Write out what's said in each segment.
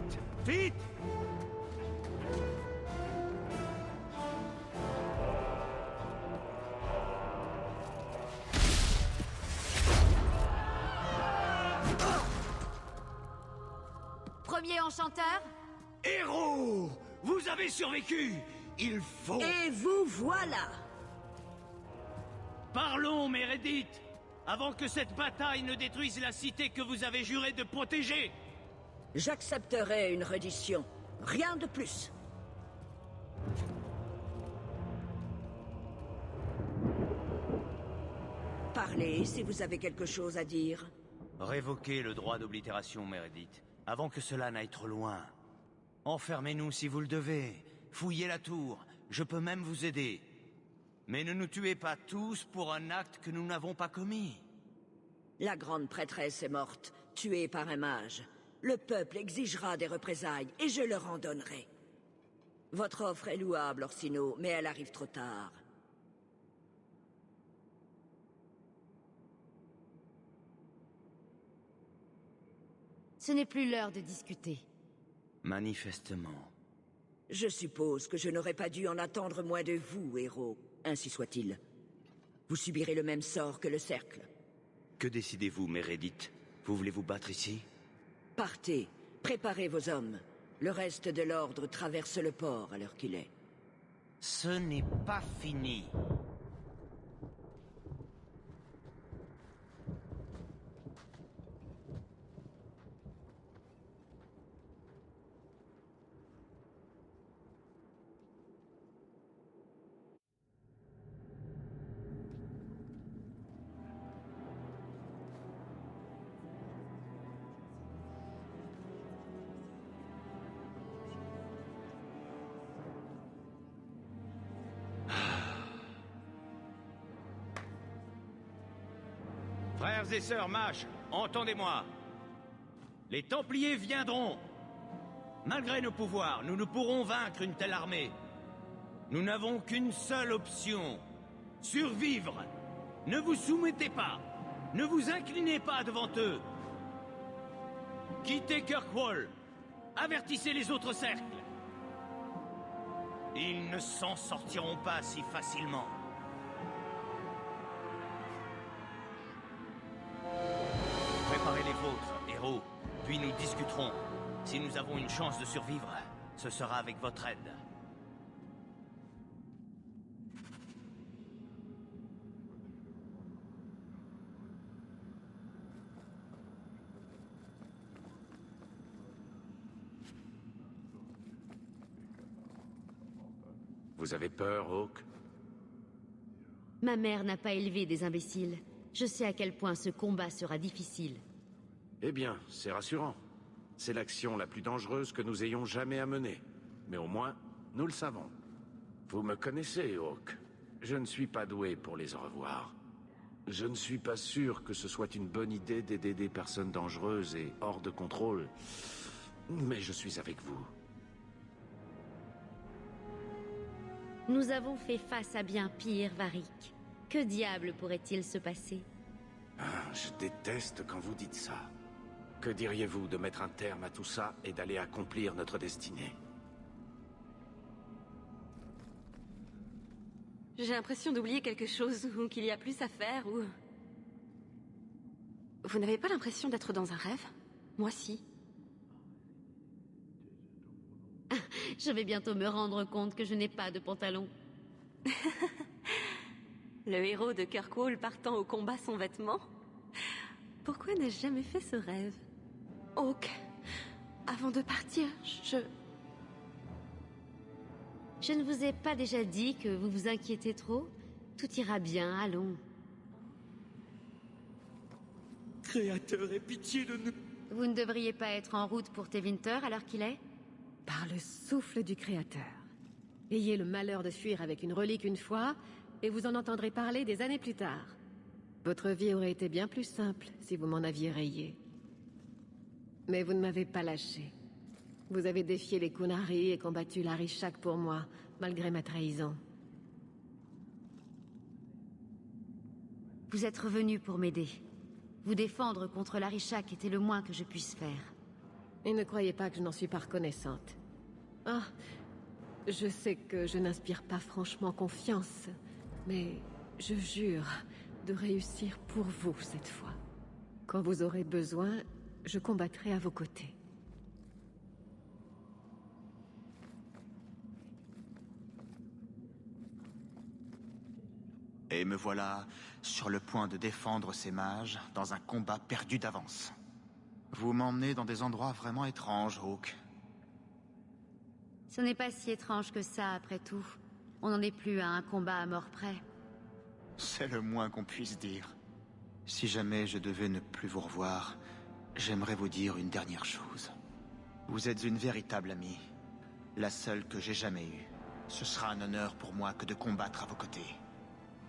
Vite! Vite! Premier enchanteur? Héros! Vous avez survécu! Il faut... Et vous voilà! Parlons, Meredith! Avant que cette bataille ne détruise la cité que vous avez juré de protéger! J'accepterai une reddition. Rien de plus. Parlez si vous avez quelque chose à dire. Révoquez le droit d'oblitération, Meredith, avant que cela n'aille trop loin. Enfermez-nous si vous le devez. Fouillez la tour. Je peux même vous aider. Mais ne nous tuez pas tous pour un acte que nous n'avons pas commis. La grande prêtresse est morte, tuée par un mage. Le peuple exigera des représailles, et je leur en donnerai. Votre offre est louable, Orsino, mais elle arrive trop tard. Ce n'est plus l'heure de discuter. Manifestement. Je suppose que je n'aurais pas dû en attendre moins de vous, héros. Ainsi soit-il. Vous subirez le même sort que le cercle. Que décidez-vous, Meredith? Vous voulez vous battre ici? Partez, préparez vos hommes. Le reste de l'ordre traverse le port à l'heure qu'il est. Ce n'est pas fini. Frères et sœurs mages, entendez-moi. Les Templiers viendront. Malgré nos pouvoirs, nous ne pourrons vaincre une telle armée. Nous n'avons qu'une seule option. Survivre. Ne vous soumettez pas. Ne vous inclinez pas devant eux. Quittez Kirkwall. Avertissez les autres cercles. Ils ne s'en sortiront pas si facilement. Préparez les vôtres, héros, puis nous discuterons. Si nous avons une chance de survivre, ce sera avec votre aide. Vous avez peur, Hawk? Ma mère n'a pas élevé des imbéciles. Je sais à quel point ce combat sera difficile. Eh bien, c'est rassurant. C'est l'action la plus dangereuse que nous ayons jamais à mener. Mais au moins, nous le savons. Vous me connaissez, Hawk. Je ne suis pas doué pour les au revoir. Je ne suis pas sûr que ce soit une bonne idée d'aider des personnes dangereuses et hors de contrôle. Mais je suis avec vous. Nous avons fait face à bien pire, Varric. Que diable pourrait-il se passer? Ah, je déteste quand vous dites ça. Que diriez-vous de mettre un terme à tout ça et d'aller accomplir notre destinée? J'ai l'impression d'oublier quelque chose, ou qu'il y a plus à faire, ou... Vous n'avez pas l'impression d'être dans un rêve? Moi, si. Je vais bientôt me rendre compte que je n'ai pas de pantalon. Le héros de Kirkwall partant au combat sans vêtements? Pourquoi n'ai-je jamais fait ce rêve? Hawk, avant de partir, Je ne vous ai pas déjà dit que vous vous inquiétez trop? Tout ira bien, allons. Créateur, aie pitié de nous. Vous ne devriez pas être en route pour Tevinter à l'heure qu'il est? Par le souffle du Créateur. Ayez le malheur de fuir avec une relique une fois, et vous en entendrez parler des années plus tard. Votre vie aurait été bien plus simple si vous m'en aviez rayé. Mais vous ne m'avez pas lâché. Vous avez défié les Qunari et combattu l'Arishak pour moi, malgré ma trahison. Vous êtes revenu pour m'aider. Vous défendre contre l'Arishak était le moins que je puisse faire. Et ne croyez pas que je n'en suis pas reconnaissante. Ah, je sais que je n'inspire pas franchement confiance, mais je jure de réussir pour vous cette fois. Quand vous aurez besoin, je combattrai à vos côtés. Et me voilà sur le point de défendre ces mages dans un combat perdu d'avance. Vous m'emmenez dans des endroits vraiment étranges, Hawke. Ce n'est pas si étrange que ça, après tout. On n'en est plus à un combat à mort près. C'est le moins qu'on puisse dire. Si jamais je devais ne plus vous revoir, j'aimerais vous dire une dernière chose. Vous êtes une véritable amie. La seule que j'ai jamais eue. Ce sera un honneur pour moi que de combattre à vos côtés.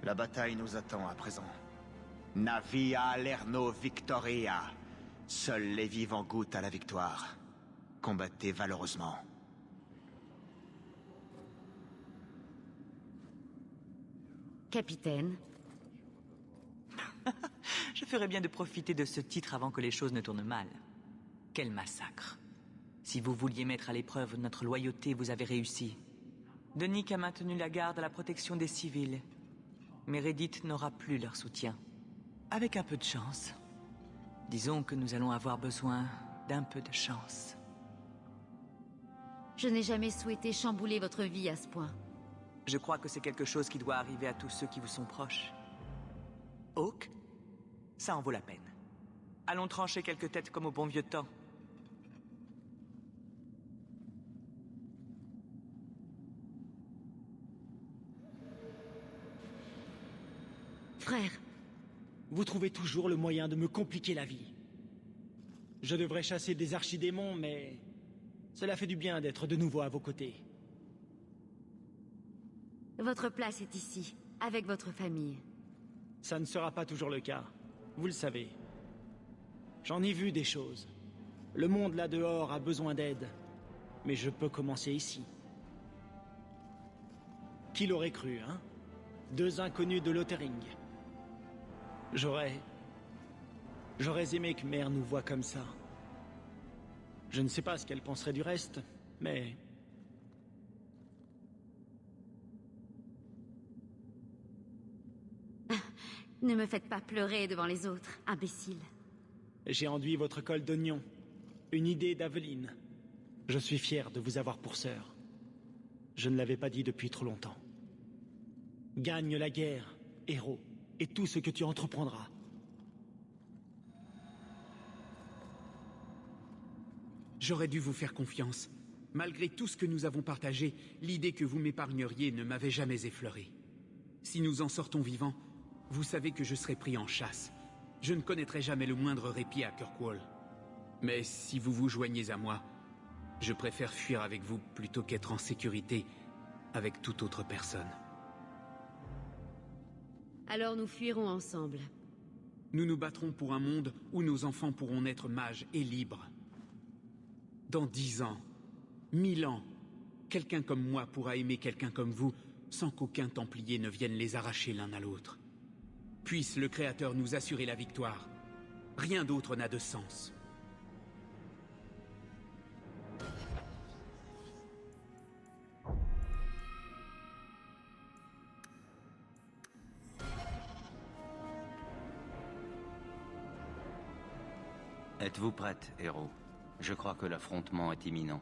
La bataille nous attend à présent. Navia lerno victoria. Seuls les vivants goûtent à la victoire. Combattez valeureusement. Capitaine, Je ferais bien de profiter de ce titre avant que les choses ne tournent mal. Quel massacre. Si vous vouliez mettre à l'épreuve notre loyauté, vous avez réussi. Denik a maintenu la garde à la protection des civils. Meredith n'aura plus leur soutien. Avec un peu de chance. Disons que nous allons avoir besoin d'un peu de chance. je n'ai jamais souhaité chambouler votre vie à ce point. Je crois que c'est quelque chose qui doit arriver à tous ceux qui vous sont proches. Hawke, ça en vaut la peine. Allons trancher quelques têtes comme au bon vieux temps. Frère, Vous trouvez toujours le moyen de me compliquer la vie. Je devrais chasser des archidémons, mais... cela fait du bien d'être de nouveau à vos côtés. votre place est ici, avec votre famille. Ça ne sera pas toujours le cas. Vous le savez. J'en ai vu des choses. Le monde là dehors a besoin d'aide. Mais je peux commencer ici. Qui l'aurait cru, hein? Deux inconnus de Lothering. J'aurais aimé que Mère nous voie comme ça. Je ne sais pas ce qu'elle penserait du reste, mais... Ne me faites pas pleurer devant les autres, imbécile. J'ai enduit votre col d'oignon. Une idée d'Aveline. Je suis fier de vous avoir pour sœur. Je ne l'avais pas dit depuis trop longtemps. Gagne la guerre, héros, et tout ce que tu entreprendras. J'aurais dû vous faire confiance. Malgré tout ce que nous avons partagé, l'idée que vous m'épargneriez ne m'avait jamais effleuré. Si nous en sortons vivants, vous savez que je serai pris en chasse. Je ne connaîtrai jamais le moindre répit à Kirkwall. Mais si vous vous joignez à moi, je préfère fuir avec vous plutôt qu'être en sécurité avec toute autre personne. Alors nous fuirons ensemble. Nous nous battrons pour un monde où nos enfants pourront naître mages et libres. Dans 10 ans, 1000 ans, quelqu'un comme moi pourra aimer quelqu'un comme vous sans qu'aucun Templier ne vienne les arracher l'un à l'autre. Puisse le Créateur nous assurer la victoire. Rien d'autre n'a de sens. Êtes-vous prête, héros? Je crois que l'affrontement est imminent.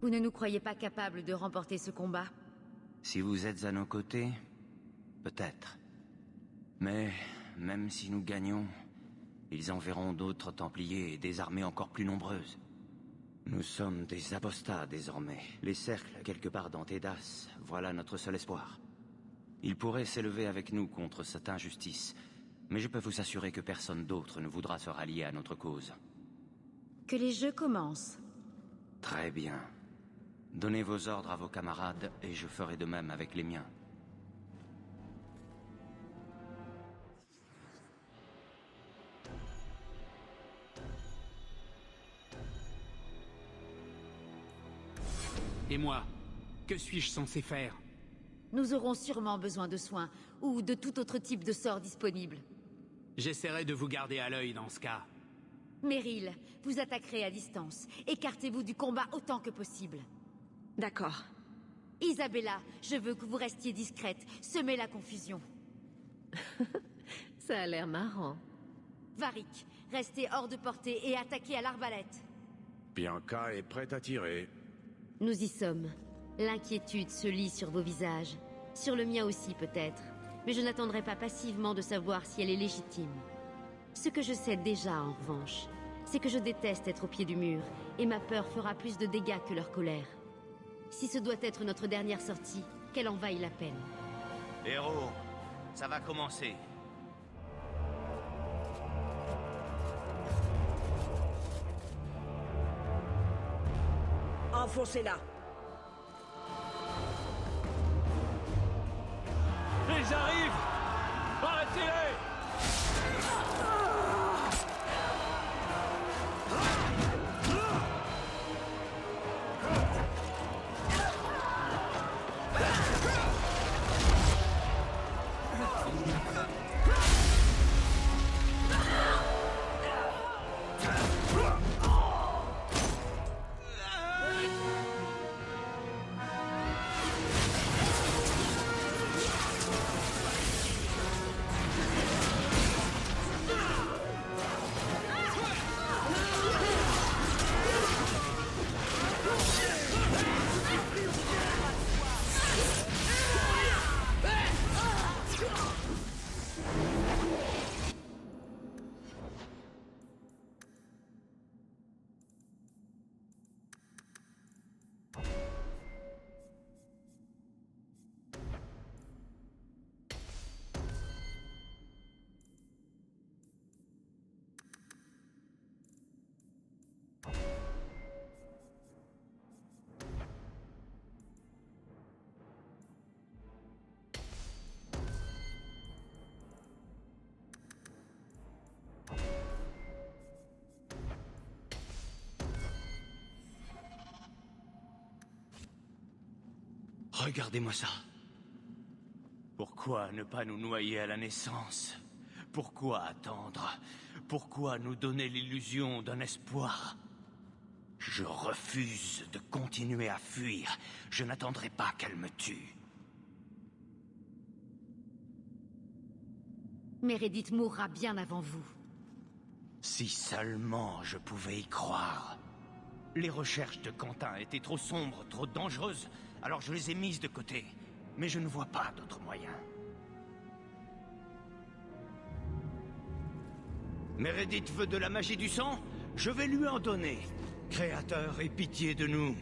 Vous ne nous croyez pas capables de remporter ce combat? Si vous êtes à nos côtés, peut-être. Mais même si nous gagnons, ils enverront d'autres Templiers et des armées encore plus nombreuses. Nous sommes des apostats désormais. Les cercles quelque part dans Tédas, voilà notre seul espoir. Ils pourraient s'élever avec nous contre cette injustice, mais je peux vous assurer que personne d'autre ne voudra se rallier à notre cause. Que les jeux commencent. Très bien. Donnez vos ordres à vos camarades et je ferai de même avec les miens. Et moi, que suis-je censé faire? Nous aurons sûrement besoin de soins, ou de tout autre type de sort disponible. J'essaierai de vous garder à l'œil dans ce cas. Meryl, vous attaquerez à distance. Écartez-vous du combat autant que possible. D'accord. Isabella, je veux que vous restiez discrète. Semez la confusion. Ça a l'air marrant. Varric, restez hors de portée et attaquez à l'arbalète. Bianca est prête à tirer. Nous y sommes. L'inquiétude se lit sur vos visages. Sur le mien aussi, peut-être. Mais je n'attendrai pas passivement de savoir si elle est légitime. Ce que je sais déjà, en revanche, c'est que je déteste être au pied du mur, et ma peur fera plus de dégâts que leur colère. Si ce doit être notre dernière sortie, qu'elle en vaille la peine. Héros, ça va commencer. Enfoncez-la. Ils arrivent! Arrêtez-les! Regardez-moi ça. Pourquoi ne pas nous noyer à la naissance? Pourquoi attendre? Pourquoi nous donner l'illusion d'un espoir? Je refuse de continuer à fuir. Je n'attendrai pas qu'elle me tue. Meredith mourra bien avant vous. Si seulement je pouvais y croire. Les recherches de Quentin étaient trop sombres, trop dangereuses, alors je les ai mises de côté. Mais je ne vois pas d'autre moyen. Meredith veut de la magie du sang? Je vais lui en donner. Créateur, aie pitié de nous.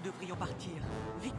devrions partir. Vite.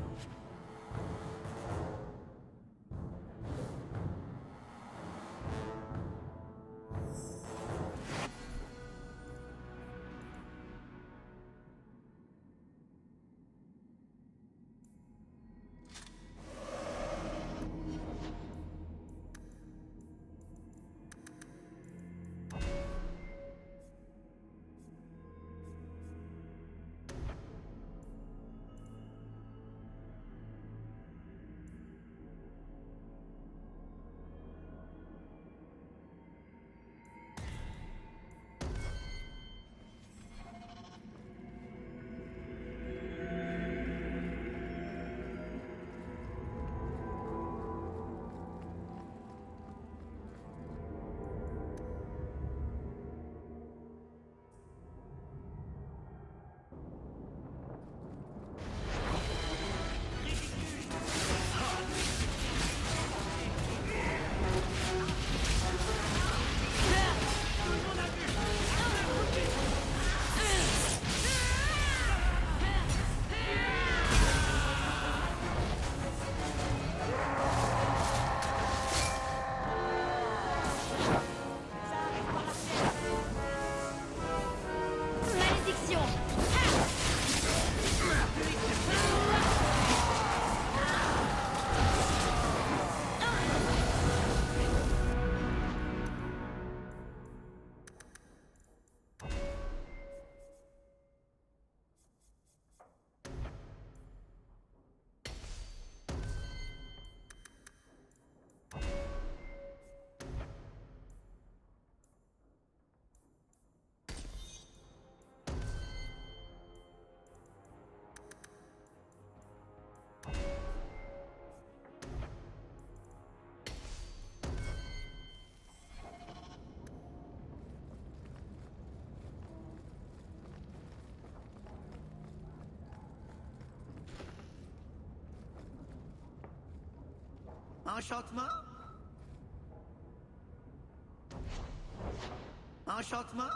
Enchantement? Enchantement?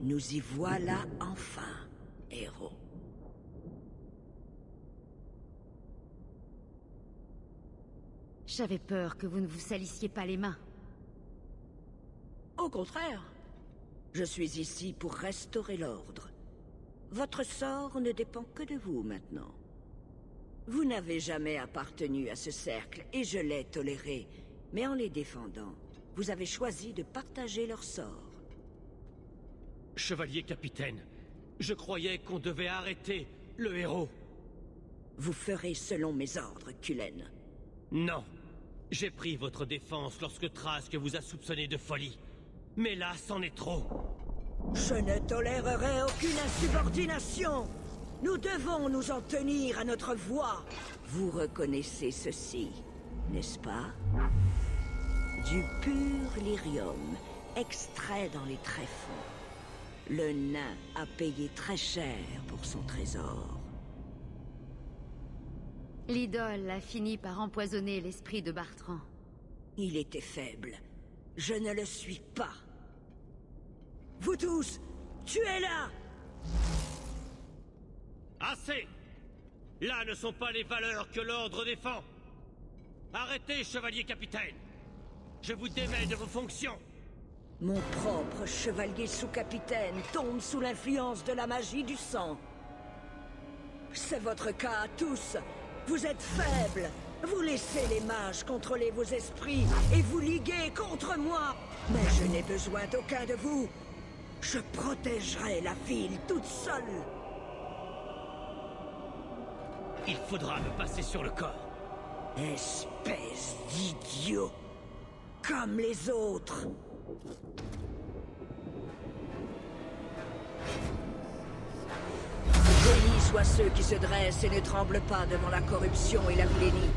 Nous y voilà enfin, héros. J'avais peur que vous ne vous salissiez pas les mains. Au contraire, je suis ici pour restaurer l'ordre. Votre sort ne dépend que de vous maintenant. Vous n'avez jamais appartenu à ce cercle et je l'ai toléré, mais en les défendant, vous avez choisi de partager leur sort. Chevalier capitaine, je croyais qu'on devait arrêter le héros. Vous ferez selon mes ordres, Cullen. Non. J'ai pris votre défense lorsque Trask vous a soupçonné de folie. Mais là, c'en est trop. Je ne tolérerai aucune insubordination. Nous devons nous en tenir à notre voix. Vous reconnaissez ceci, n'est-ce pas? Du pur lyrium, extrait dans les tréfonds. Le nain a payé très cher pour son trésor. L'idole a fini par empoisonner l'esprit de Bartrand. Il était faible. Je ne le suis pas. Vous tous, tuez-la! Assez! Là ne sont pas les valeurs que l'ordre défend. Arrêtez, chevalier capitaine. Je vous démets de vos fonctions. Mon propre chevalier sous-capitaine tombe sous l'influence de la magie du sang. C'est votre cas à tous. Vous êtes faibles. Vous laissez les mages contrôler vos esprits et vous liguer contre moi. Mais je n'ai besoin d'aucun de vous. Je protégerai la ville toute seule. Il faudra me passer sur le corps. Espèce d'idiot. Comme les autres. Bénis soient ceux qui se dressent et ne tremblent pas devant la corruption et la vilainie.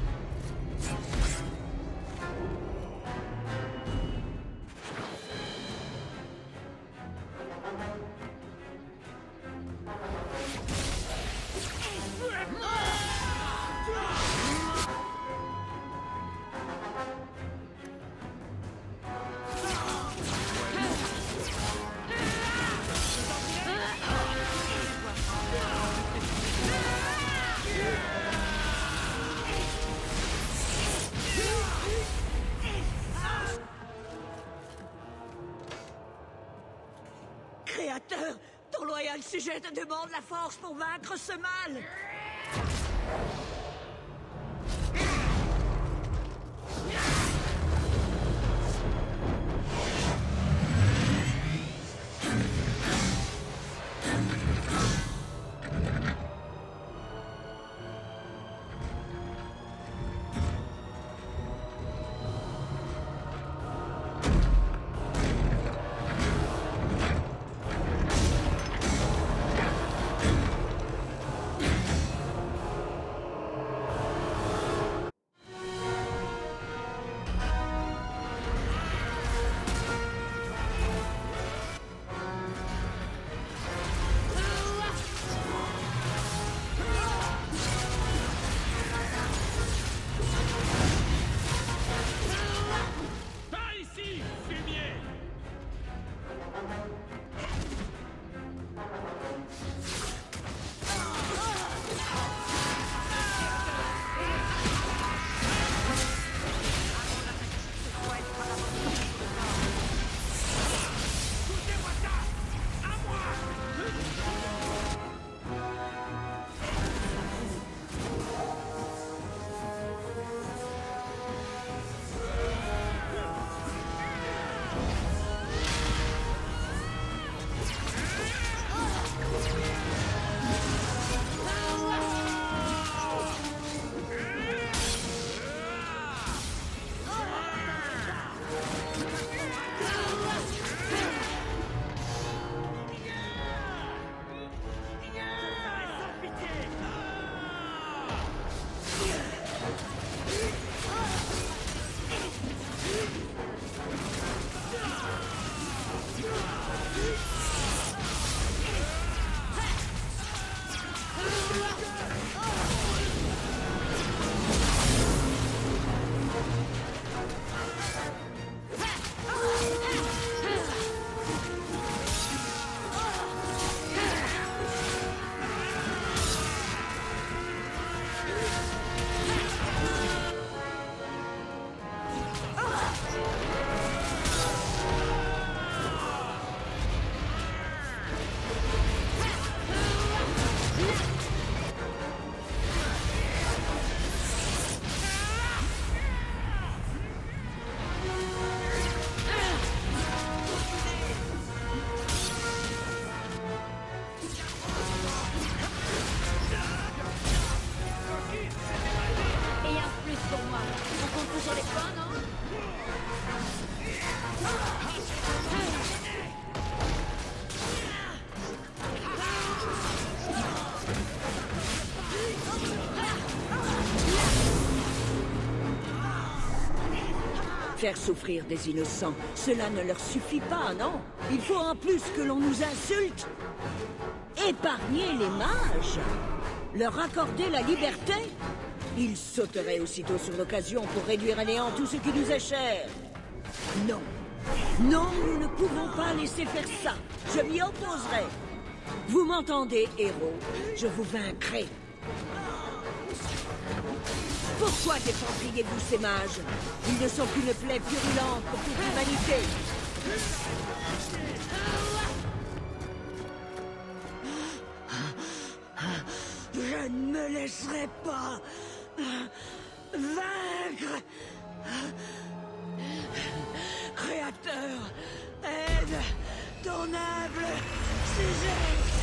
Créateur, ton loyal sujet te demande la force pour vaincre ce mal. Faire souffrir des innocents, cela ne leur suffit pas, non? Il faut en plus que l'on nous insulte. Épargner les mages? Leur accorder la liberté? Ils sauteraient aussitôt sur l'occasion pour réduire à néant tout ce qui nous est cher. Non. Non, nous ne pouvons pas laisser faire ça. Je m'y opposerai. Vous m'entendez, héros? Je vous vaincrai. Pourquoi défendriez-vous ces mages? Ils ne sont qu'une plaie purulente pour toute l'humanité. Je ne me laisserai pas vaincre. Créateur, aide ton humble sujet.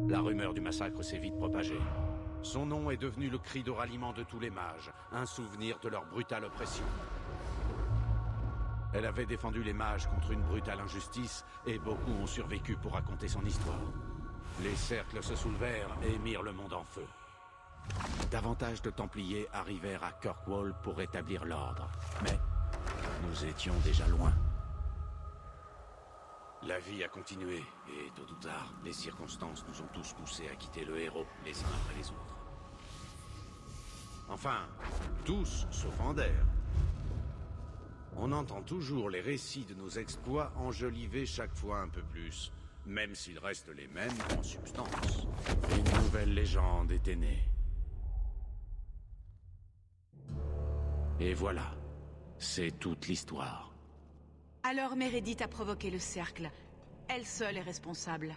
La rumeur du massacre s'est vite propagée. Son nom est devenu le cri de ralliement de tous les mages, un souvenir de leur brutale oppression. Elle avait défendu les mages contre une brutale injustice, et beaucoup ont survécu pour raconter son histoire. Les cercles se soulevèrent et mirent le monde en feu. Davantage de Templiers arrivèrent à Kirkwall pour rétablir l'ordre, mais nous étions déjà loin. La vie a continué, et tôt ou tard, les circonstances nous ont tous poussés à quitter le héros, les uns après les autres. Enfin, tous, sauf Ander. On entend toujours les récits de nos exploits enjolivés chaque fois un peu plus, même s'ils restent les mêmes en substance. Une nouvelle légende était née. Et voilà, c'est toute l'histoire. Alors Meredith a provoqué le cercle. Elle seule est responsable.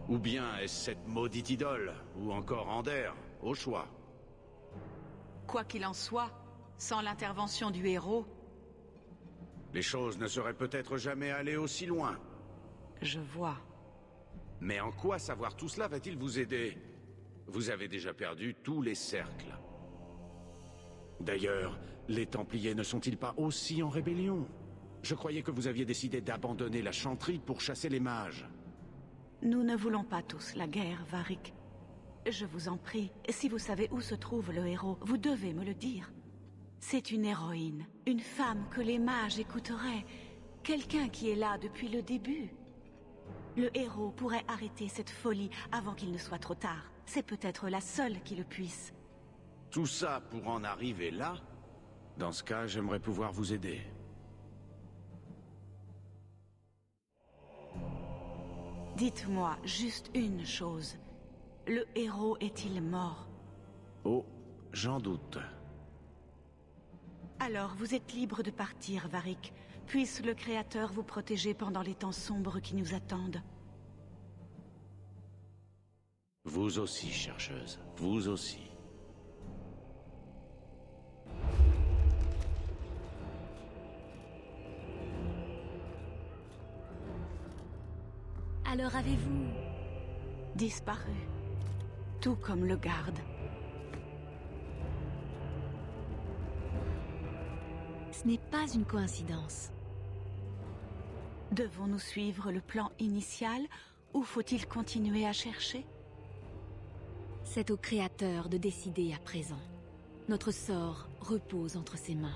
Ou bien est-ce cette maudite idole, ou encore Ander, au choix. Quoi qu'il en soit, sans l'intervention du héros... Les choses ne seraient peut-être jamais allées aussi loin. Je vois. Mais en quoi savoir tout cela va-t-il vous aider? Vous avez déjà perdu tous les cercles. D'ailleurs, les Templiers ne sont-ils pas aussi en rébellion? Je croyais que vous aviez décidé d'abandonner la chanterie pour chasser les mages. Nous ne voulons pas tous la guerre, Varric. Je vous en prie, si vous savez où se trouve le héros, vous devez me le dire. C'est une héroïne, une femme que les mages écouteraient, quelqu'un qui est là depuis le début. Le héros pourrait arrêter cette folie avant qu'il ne soit trop tard. C'est peut-être la seule qui le puisse. Tout ça pour en arriver là? Dans ce cas, j'aimerais pouvoir vous aider. Dites-moi juste une chose. Le héros est-il mort? Oh, j'en doute. Alors, vous êtes libre de partir, Varric. Puisse le Créateur vous protéger pendant les temps sombres qui nous attendent. Vous aussi, chercheuse. Vous aussi. Alors avez-vous... disparu. Tout comme le garde. Ce n'est pas une coïncidence. Devons-nous suivre le plan initial ou faut-il continuer à chercher? C'est au Créateur de décider à présent. Notre sort repose entre ses mains.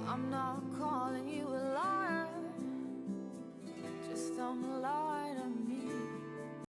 I'm not calling you a liar, just unalive.